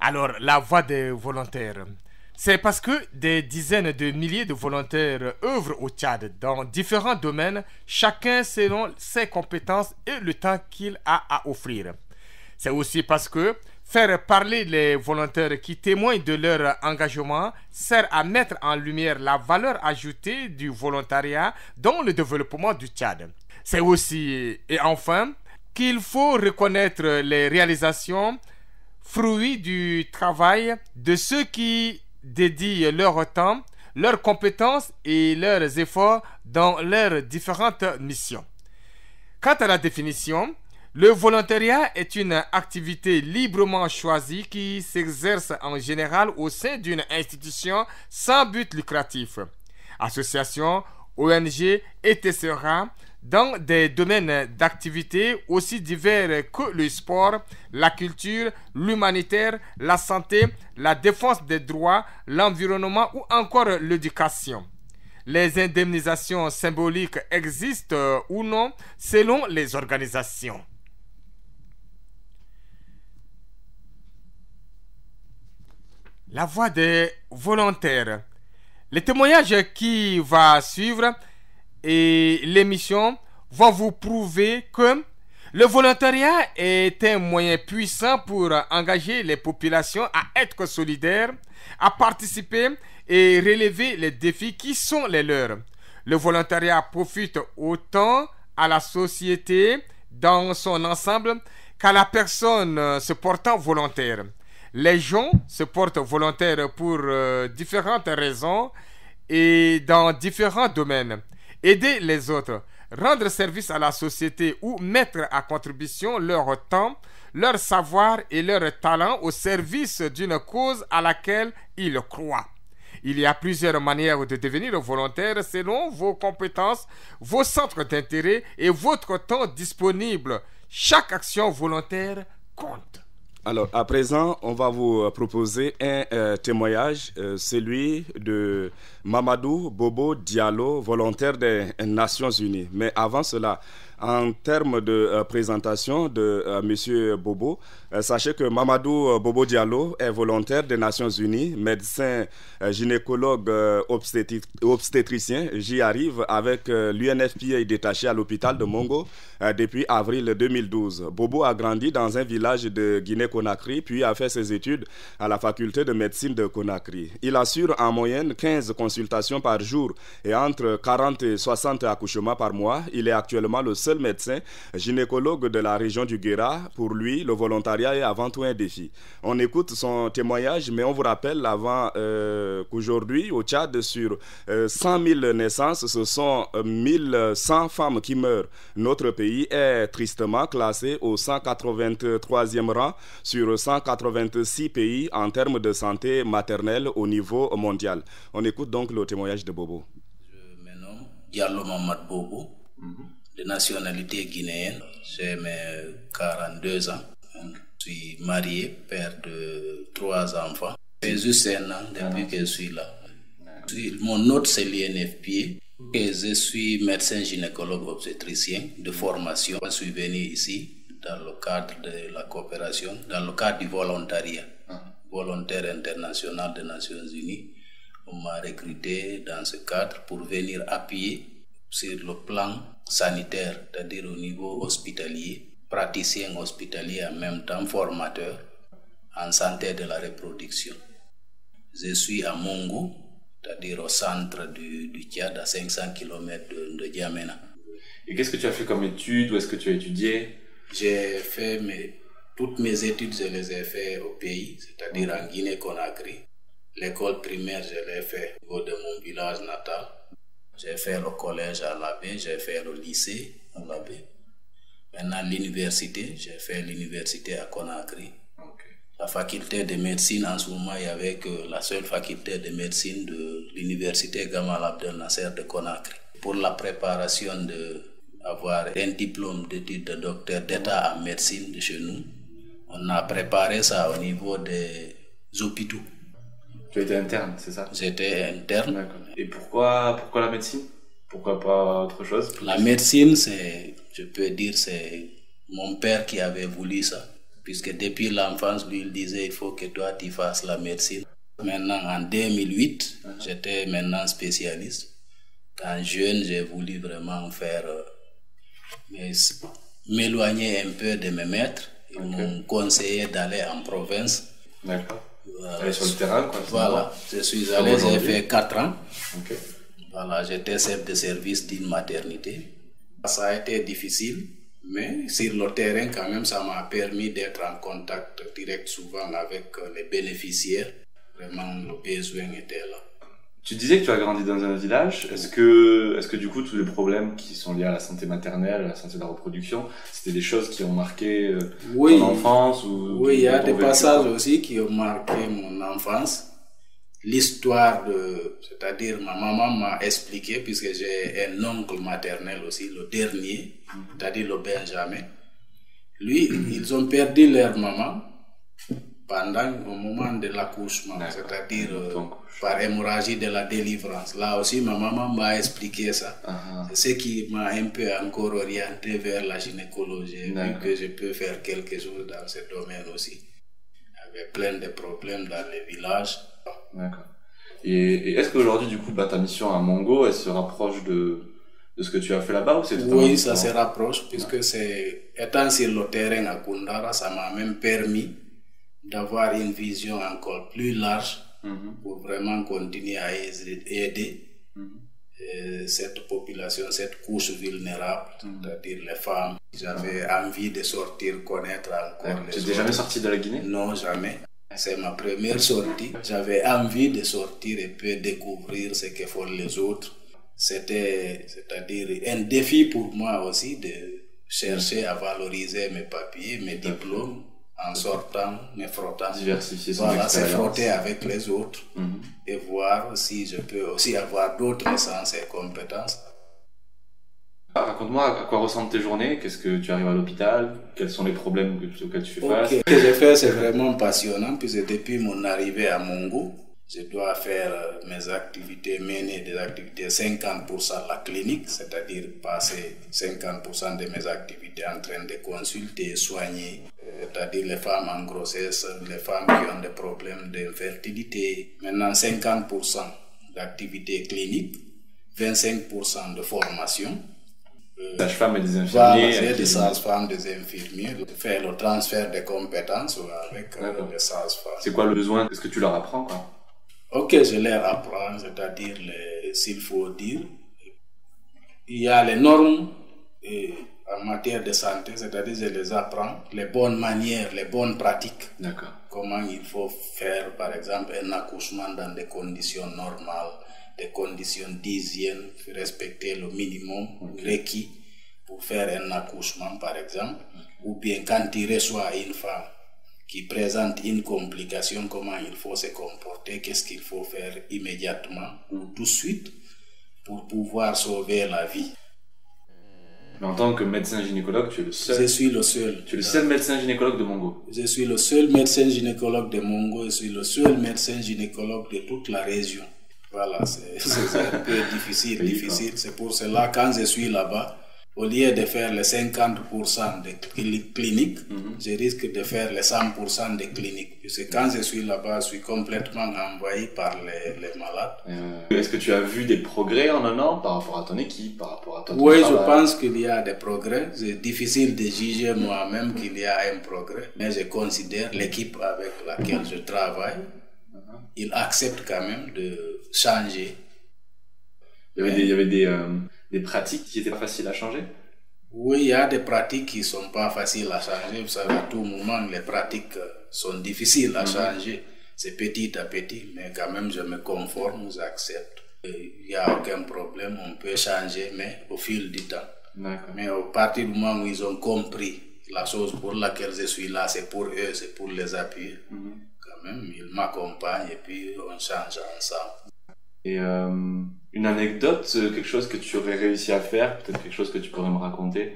Alors, la voix des volontaires. C'est parce que des dizaines de milliers de volontaires œuvrent au Tchad dans différents domaines, chacun selon ses compétences et le temps qu'il a à offrir. C'est aussi parce que faire parler les volontaires qui témoignent de leur engagement sert à mettre en lumière la valeur ajoutée du volontariat dans le développement du Tchad. C'est aussi, et enfin, qu'il faut reconnaître les réalisations, fruits du travail de ceux qui dédient leur temps, leurs compétences et leurs efforts dans leurs différentes missions. Quant à la définition, le volontariat est une activité librement choisie qui s'exerce en général au sein d'une institution sans but lucratif, association, ONG, etc., dans des domaines d'activité aussi divers que le sport, la culture, l'humanitaire, la santé, la défense des droits, l'environnement ou encore l'éducation. Les indemnisations symboliques existent ou non selon les organisations. La voix des volontaires. Le témoignage qui va suivre et l'émission vont vous prouver que le volontariat est un moyen puissant pour engager les populations à être solidaires, à participer et relever les défis qui sont les leurs. Le volontariat profite autant à la société dans son ensemble qu'à la personne se portant volontaire. Les gens se portent volontaires pour différentes raisons et dans différents domaines. Aider les autres, rendre service à la société ou mettre à contribution leur temps, leur savoir et leur talent au service d'une cause à laquelle ils croient. Il y a plusieurs manières de devenir volontaire selon vos compétences, vos centres d'intérêt et votre temps disponible. Chaque action volontaire compte. Alors, à présent, on va vous proposer un témoignage, celui de Mamadou Bobo Diallo, volontaire des Nations Unies. Mais avant cela, en termes de présentation de M. Bobo, sachez que Mamadou Bobo Diallo est volontaire des Nations Unies, médecin gynécologue obstétricien. J'y arrive avec l'UNFPA détaché à l'hôpital de Mongo depuis avril 2012. Bobo a grandi dans un village de Guinée-Conakry, puis a fait ses études à la faculté de médecine de Conakry. Il assure en moyenne 15 consultations par jour et entre 40 et 60 accouchements par mois. Il est actuellement le seul médecin gynécologue de la région du Guéra. Pour lui, le volontariat est avant tout un défi. On écoute son témoignage, mais on vous rappelle avant qu'aujourd'hui, au Tchad, sur 100 000 naissances, ce sont 1100 femmes qui meurent. Notre pays est tristement classé au 183e rang sur 186 pays en termes de santé maternelle au niveau mondial. On écoute donc le témoignage de Bobo. Je me nomme Diallo Mamad Bobo, de nationalité guinéenne. J'ai mes 42 ans. Je suis marié, père de 3 enfants. C'est juste un an depuis que je suis là. Mon autre, c'est l'INFPA. Et je suis médecin gynécologue obstétricien de formation. Je suis venu ici dans le cadre de la coopération, dans le cadre du volontariat, volontaire international des Nations Unies. On m'a recruté dans ce cadre pour venir appuyer sur le plan sanitaire, c'est-à-dire au niveau hospitalier, praticien hospitalier en même temps formateur en santé de la reproduction. Je suis à Mongo, c'est-à-dire au centre du Tchad, à 500 km de Djamena. Et qu'est-ce que tu as fait comme études? Où est-ce que tu as étudié? J'ai fait toutes mes études, je les ai fait au pays, c'est-à-dire en Guinée-Conakry. L'école primaire, je l'ai fait au niveau de mon village natal. J'ai fait le collège à Labé, j'ai fait le lycée à Labé. Maintenant, l'université, j'ai fait l'université à Conakry. La faculté de médecine, en ce moment, il n'y avait que la seule faculté de médecine de l'université Gamal Abdel Nasser de Conakry. Pour la préparation d'avoir un diplôme d'études de docteur d'État en médecine de chez nous, on a préparé ça au niveau des hôpitaux. Tu étais interne, c'est ça? J'étais interne. Et pourquoi la médecine? Pourquoi pas autre chose? La médecine, je peux dire, c'est mon père qui avait voulu ça. puisque depuis l'enfance, lui, il disait il faut que toi, tu fasses la médecine. Maintenant, en 2008, j'étais maintenant spécialiste. Quand jeune, j'ai voulu vraiment faire, m'éloigner un peu de mes maîtres. Ils m'ont conseillé d'aller en province. D'accord. Aller sur le terrain, quoi. Voilà, je suis allé, j'ai fait 4 ans. Ok. Voilà, j'étais chef de service d'une maternité. Ça a été difficile, mais sur le terrain, quand même, ça m'a permis d'être en contact direct souvent avec les bénéficiaires. Vraiment, le besoin était là. Tu disais que tu as grandi dans un village. Est-ce que du coup, tous les problèmes qui sont liés à la santé maternelle, à la santé de la reproduction, c'était des choses qui ont marqué ton enfance ou oui, il y a des passages aussi qui ont marqué mon enfance. L'histoire c'est-à-dire ma maman m'a expliqué, puisque j'ai un oncle maternel aussi, le dernier, c'est-à-dire le Benjamin. Lui, ils ont perdu leur maman pendant au moment de l'accouchement, c'est-à-dire par hémorragie de la délivrance. Là aussi, ma maman m'a expliqué ça. C'est ce qui m'a un peu encore orienté vers la gynécologie, vu que je peux faire quelque chose dans ce domaine aussi. Il y avait plein de problèmes dans les villages. D'accord. Et est-ce qu'aujourd'hui, du coup, ta mission à Mongo, elle se rapproche de ce que tu as fait là-bas ou c'est Oui, ça se rapproche, puisque étant sur le terrain à Koundara, ça m'a même permis d'avoir une vision encore plus large pour vraiment continuer à aider cette population, cette couche vulnérable, c'est-à-dire les femmes. J'avais envie de sortir, connaître encore les autres. Tu n'es jamais sorti de la Guinée? Non, jamais. C'est ma première sortie. J'avais envie de sortir et puis découvrir ce que font les autres. C'est-à-dire un défi pour moi aussi de chercher à valoriser mes papiers, mes diplômes, en sortant, me frottant. Diversifier son expérience. Se expérience. frotter avec les autres et voir si je peux aussi avoir d'autres essences et compétences. Raconte-moi à quoi ressemblent tes journées, qu'est-ce que tu arrives à l'hôpital, quels sont les problèmes auxquels tu fais face. Ce que j'ai fait, c'est vraiment passionnant, puisque depuis mon arrivée à Mongo, je dois faire mener des activités 50% la clinique, c'est-à-dire passer 50% de mes activités en train de consulter et soigner, c'est-à-dire les femmes en grossesse, les femmes qui ont des problèmes d'infertilité. Maintenant, 50% d'activités cliniques, 25% de formation. Sages-femmes et des infirmiers. Voilà, des sages-femmes, des infirmiers, faire le transfert de compétences avec les sages-femmes. C'est quoi le besoin? Est-ce que tu leur apprends, quoi? Ok, je leur apprends, c'est-à-dire, s'il faut dire, il y a les normes en matière de santé, c'est-à-dire je les apprends, les bonnes manières, les bonnes pratiques. D'accord. Comment il faut faire, par exemple, un accouchement dans des conditions normales, des conditions d'hygiène, respecter le minimum requis pour faire un accouchement, par exemple, ou bien quand il reçoit une femme qui présente une complication, comment il faut se comporter, qu'est-ce qu'il faut faire immédiatement ou tout de suite pour pouvoir sauver la vie. Mais en tant que médecin gynécologue, tu es le seul. Je suis le seul. Tu es le seul médecin gynécologue de Mongo. Je suis le seul médecin gynécologue de Mongo, je suis le seul médecin gynécologue de toute la région. Voilà, c'est un peu difficile. C'est pour cela, quand je suis là-bas, au lieu de faire les 50% de cliniques, je risque de faire les 100% de cliniques. Puisque quand je suis là-bas, je suis complètement envahi par les malades. Est-ce que tu as vu des progrès en un an par rapport à ton équipe, par rapport à ton Oui, travail? je pense qu'il y a des progrès. C'est difficile de juger moi-même qu'il y a un progrès. Mais je considère l'équipe avec laquelle je travaille, il accepte quand même de changer. Il y avait des pratiques qui étaient pas faciles à changer? Oui, il y a des pratiques qui sont pas faciles à changer. Vous savez, à tout moment, les pratiques sont difficiles à changer. C'est petit à petit, mais quand même, je me conforme, j'accepte. Il n'y a aucun problème, on peut changer, mais au fil du temps. Mais au partir du moment où ils ont compris la chose pour laquelle je suis là, c'est pour eux, c'est pour les appuyer. Quand même, ils m'accompagnent et puis on change ensemble. Et une anecdote, quelque chose que tu aurais réussi à faire, peut-être quelque chose que tu pourrais me raconter?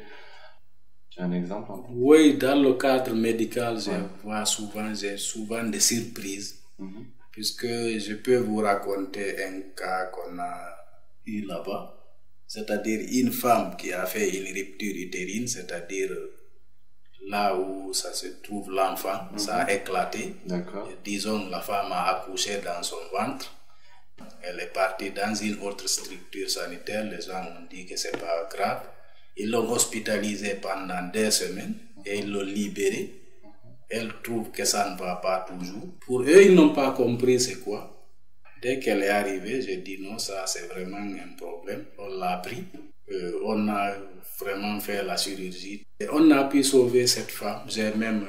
Tu as un exemple? Oui, dans le cadre médical, j'ai souvent des surprises, puisque je peux vous raconter un cas qu'on a eu là-bas, c'est-à-dire une femme qui a fait une rupture utérine, c'est-à-dire là où ça se trouve l'enfant, ça a éclaté. D'accord. Disons, la femme a accouché dans son ventre. Elle est partie dans une autre structure sanitaire. Les gens ont dit que c'est pas grave. Ils l'ont hospitalisée pendant 2 semaines et ils l'ont libérée. Elle trouve que ça ne va pas toujours. Pour eux, ils n'ont pas compris c'est quoi. Dès qu'elle est arrivée, j'ai dit non, ça c'est vraiment un problème. On l'a pris. On a vraiment fait la chirurgie. Et on a pu sauver cette femme. J'ai même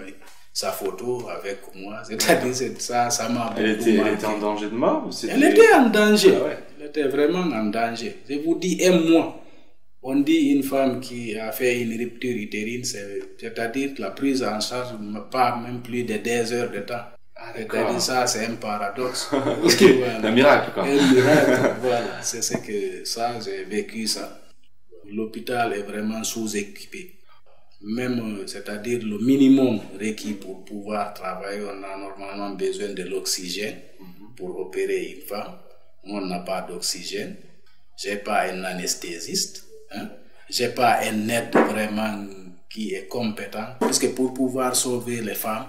sa photo avec moi. C'est-à-dire ça m'a beaucoup marqué. Elle était en danger de mort ou Elle était en danger. Ah ouais. Elle était vraiment en danger. Je vous dis, un mois. On dit une femme qui a fait une rupture utérine, c'est-à-dire la prise en charge pas même plus de 2 heures de temps. C'est-à-dire ça, c'est un paradoxe. Voilà. Un miracle, quoi. Un miracle, voilà. C'est ce que ça, j'ai vécu ça. L'hôpital est vraiment sous-équipé. Même, c'est-à-dire le minimum requis pour pouvoir travailler, on a normalement besoin de l'oxygène pour opérer une femme. On n'a pas d'oxygène. J'ai pas un anesthésiste. J'ai pas un aide vraiment qui est compétent. Parce que pour pouvoir sauver les femmes,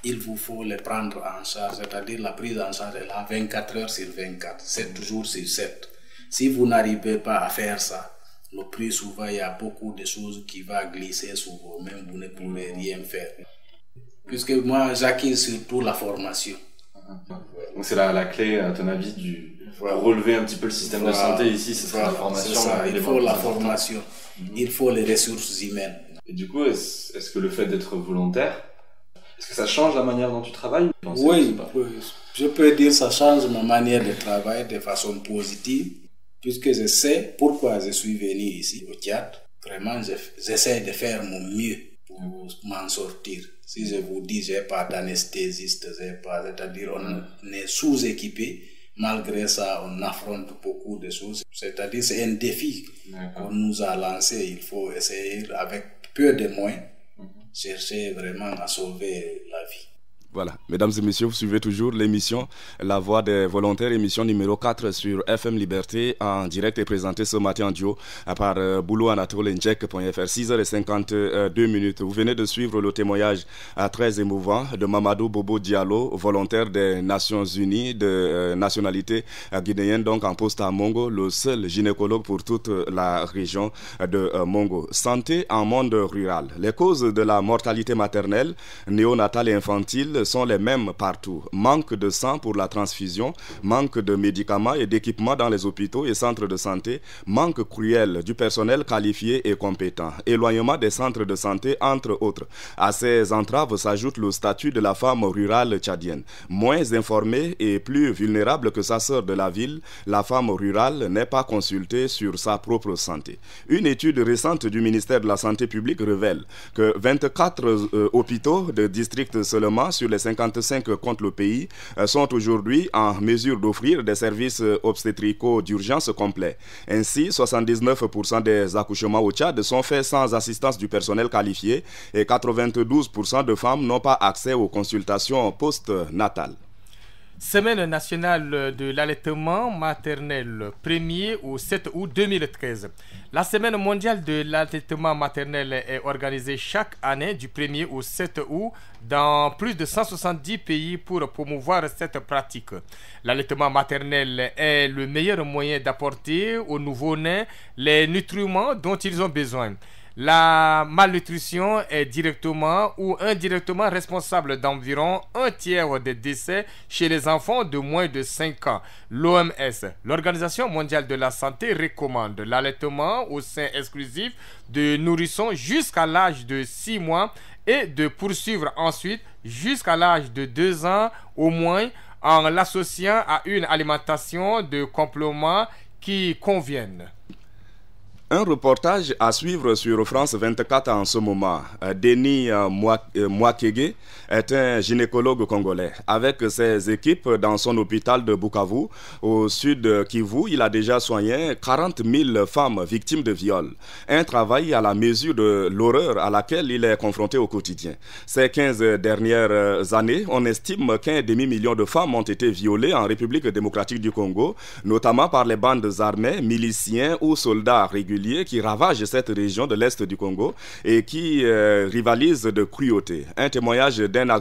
il vous faut les prendre en charge. C'est-à-dire la prise en charge est là 24 heures sur 24, 7 jours sur 7. Si vous n'arrivez pas à faire ça, le plus souvent, il y a beaucoup de choses qui vont glisser sous vos mains, vous ne pourrez rien faire. Puisque moi, j'acquis surtout la formation. Donc c'est la clé, à ton avis, pour relever un petit peu le système de santé ici, c'est la formation. C'est ça, il faut la formation, il faut les ressources humaines. Et du coup, est-ce que le fait d'être volontaire, est-ce que ça change la manière dont tu travailles? Oui, je peux dire que ça change ma manière de travailler de façon positive, puisque je sais pourquoi je suis venu ici au Tchad. Vraiment, j'essaie de faire mon mieux pour m'en sortir. Si je vous dis, j'ai pas d'anesthésiste, c'est-à-dire on est sous-équipé. Malgré ça, on affronte beaucoup de choses. C'est-à-dire c'est un défi qu'on nous a lancé. Il faut essayer avec peu de moyens, chercher vraiment à sauver la vie. Voilà, mesdames et messieurs, vous suivez toujours l'émission La Voix des Volontaires, émission numéro 4 sur FM Liberté, en direct et présentée ce matin en duo par Boulou Anatole Njek.fr, 6h52. Vous venez de suivre le témoignage très émouvant de Mamadou Bobo Diallo, volontaire des Nations Unies de nationalité guinéenne, donc en poste à Mongo, le seul gynécologue pour toute la région de Mongo. Santé en monde rural. Les causes de la mortalité maternelle, néonatale et infantile sont les mêmes partout. Manque de sang pour la transfusion, manque de médicaments et d'équipements dans les hôpitaux et centres de santé, manque cruel du personnel qualifié et compétent, éloignement des centres de santé, entre autres. À ces entraves s'ajoute le statut de la femme rurale tchadienne. Moins informée et plus vulnérable que sa sœur de la ville, la femme rurale n'est pas consultée sur sa propre santé. Une étude récente du ministère de la Santé publique révèle que 24 hôpitaux de district seulement sur les 55 contre le pays sont aujourd'hui en mesure d'offrir des services obstétricaux d'urgence complets. Ainsi, 79% des accouchements au Tchad sont faits sans assistance du personnel qualifié et 92% de femmes n'ont pas accès aux consultations post-natales. Semaine nationale de l'allaitement maternel, 1er au 7 août 2013. La semaine mondiale de l'allaitement maternel est organisée chaque année du 1er au 7 août dans plus de 170 pays pour promouvoir cette pratique. L'allaitement maternel est le meilleur moyen d'apporter aux nouveau-nés les nutriments dont ils ont besoin. La malnutrition est directement ou indirectement responsable d'environ 1/3 des décès chez les enfants de moins de 5 ans. L'OMS, l'Organisation mondiale de la santé, recommande l'allaitement au sein exclusif de nourrissons jusqu'à l'âge de 6 mois et de poursuivre ensuite jusqu'à l'âge de 2 ans au moins en l'associant à une alimentation de compléments qui conviennent. Un reportage à suivre sur France 24 en ce moment. Denis Mwakege est un gynécologue congolais. Avec ses équipes dans son hôpital de Bukavu, au sud Kivu, il a déjà soigné 40 000 femmes victimes de viol. Un travail à la mesure de l'horreur à laquelle il est confronté au quotidien. Ces 15 dernières années, on estime qu'un demi-million de femmes ont été violées en République démocratique du Congo, notamment par les bandes armées, miliciens ou soldats réguliers guerriers qui ravagent cette région de l'Est du Congo et qui rivalisent de cruauté. Un témoignage d'un